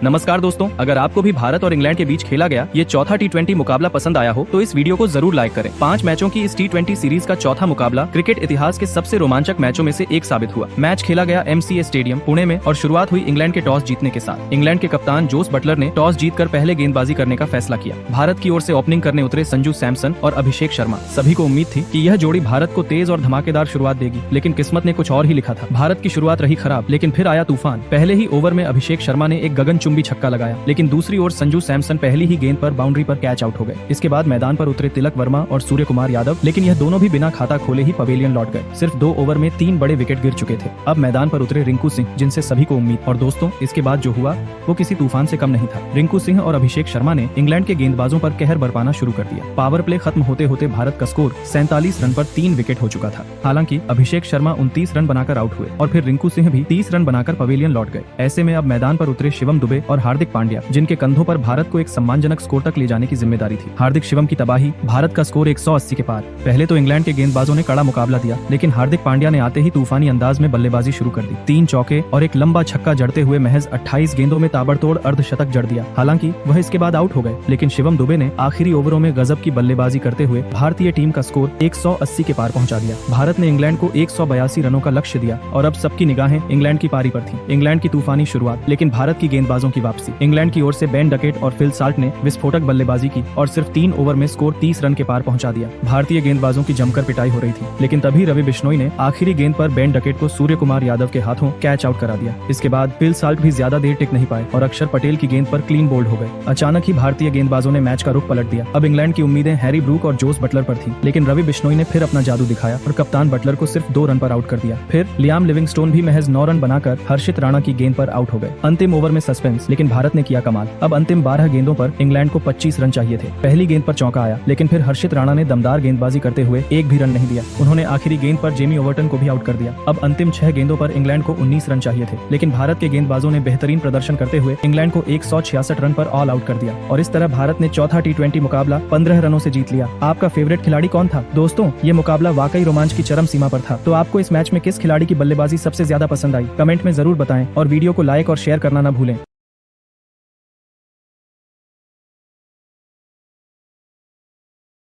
नमस्कार दोस्तों, अगर आपको भी भारत और इंग्लैंड के बीच खेला गया ये चौथा टी20 मुकाबला पसंद आया हो तो इस वीडियो को जरूर लाइक करें। 5 मैचों की इस टी20 सीरीज का चौथा मुकाबला क्रिकेट इतिहास के सबसे रोमांचक मैचों में से एक साबित हुआ। मैच खेला गया MCA स्टेडियम पुणे में और शुरुआत हुई इंग्लैंड के टॉस जीतने के साथ। इंग्लैंड के कप्तान जोस बटलर ने टॉस जीतकर पहले गेंदबाजी करने का फैसला किया। भारत की ओर से ओपनिंग करने उतरे संजू सैमसन और अभिषेक शर्मा। सभी को उम्मीद थी कि यह जोड़ी भारत को तेज और धमाकेदार शुरुआत देगी, लेकिन किस्मत ने कुछ और ही लिखा था। भारत की शुरुआत रही खराब, लेकिन फिर आया तूफान। पहले ही ओवर में अभिषेक शर्मा ने एक गगनचुंबी छक्का लगाया, लेकिन दूसरी ओर संजू सैमसन पहली ही गेंद पर बाउंड्री पर कैच आउट हो गए। इसके बाद मैदान पर उतरे तिलक वर्मा और सूर्य कुमार यादव, लेकिन यह दोनों भी बिना खाता खोले ही पवेलियन लौट गए। सिर्फ 2 ओवर में 3 बड़े विकेट गिर चुके थे। अब मैदान पर उतरे रिंकू सिंह, जिनसे सभी को उम्मीद। और दोस्तों, इसके बाद जो हुआ वो किसी तूफान से कम नहीं था। रिंकू सिंह और अभिषेक शर्मा ने इंग्लैंड के गेंदबाजों पर कहर बरपाना शुरू कर दिया। पावर प्ले खत्म होते होते भारत का स्कोर 47 रन पर 3 विकेट हो चुका था। हालांकि अभिषेक शर्मा 29 रन बनाकर आउट हुए और फिर रिंकू सिंह भी 30 रन बनाकर पवेलियन लौट गए। ऐसे में अब मैदान पर उतरे शिवम दुबे और हार्दिक पांड्या, जिनके कंधों पर भारत को एक सम्मानजनक स्कोर तक ले जाने की जिम्मेदारी थी। हार्दिक शिवम की तबाही, भारत का स्कोर 180 के पार। पहले तो इंग्लैंड के गेंदबाजों ने कड़ा मुकाबला दिया, लेकिन हार्दिक पांड्या ने आते ही तूफानी अंदाज में बल्लेबाजी शुरू कर दी। 3 चौके और एक लंबा छक्का जड़ते हुए महज 28 गेंदों में ताबड़तोड़ अर्धशतक जड़ दिया। हालांकि वह इसके बाद आउट हो गए, लेकिन शिवम दुबे ने आखिरी ओवरों में गजब की बल्लेबाजी करते हुए भारतीय टीम का स्कोर 180 के पार पहुंचा दिया। भारत ने इंग्लैंड को 182 रनों का लक्ष्य दिया और अब सबकी निगाहें इंग्लैंड की पारी पर थी। इंग्लैंड की तूफानी शुरुआत, लेकिन भारत की गेंदबाजों की वापसी। इंग्लैंड की ओर से बेन डकेट और फिल साल्ट ने विस्फोटक बल्लेबाजी की और सिर्फ 3 ओवर में स्कोर 30 रन के पार पहुंचा दिया। भारतीय गेंदबाजों की जमकर पिटाई हो रही थी, लेकिन तभी रवि बिश्नोई ने आखिरी गेंद पर बेन डकेट को सूर्य कुमार यादव के हाथों कैच आउट करा दिया। इसके बाद फिल साल्ट भी ज्यादा देर टिक नहीं पाए और अक्षर पटेल की गेंद पर क्लीन बोल्ड हो गए। अचानक ही भारतीय गेंदबाजों ने मैच का रुख पलट दिया। अब इंग्लैंड की उम्मीदें हैरी ब्रूक और जोस बटलर पर थी, लेकिन रवि बिश्नोई ने फिर अपना जादू दिखाया और कप्तान बटलर को सिर्फ 2 रन पर आउट कर दिया। फिर लियाम लिविंगस्टोन भी महज 9 रन बनाकर हर्षित राणा की गेंद पर आउट हो गए। अंतिम ओवर में सस्पेंस, लेकिन भारत ने किया कमाल। अब अंतिम 12 गेंदों पर इंग्लैंड को 25 रन चाहिए थे। पहली गेंद पर चौका आया, लेकिन फिर हर्षित राणा ने दमदार गेंदबाजी करते हुए एक भी रन नहीं दिया। उन्होंने आखिरी गेंद पर जेमी ओवर्टन को भी आउट कर दिया। अब अंतिम 6 गेंदों पर इंग्लैंड को 19 रन चाहिए थे, लेकिन भारत के गेंदबाजों ने बेहतरीन प्रदर्शन करते हुए इंग्लैंड को 166 रन पर ऑल आउट कर दिया और इस तरह भारत ने चौथा टी20 मुकाबला 15 रनों से जीत लिया। आपका फेवरेट खिलाड़ी कौन था? दोस्तों, ये मुकाबला वाकई रोमांच की चरम सीमा पर था। तो आपको इस मैच में किस खिलाड़ी की बल्लेबाजी सबसे ज्यादा पसंद आई? कमेंट में जरूर बताएं और वीडियो को लाइक और शेयर करना न भूलें।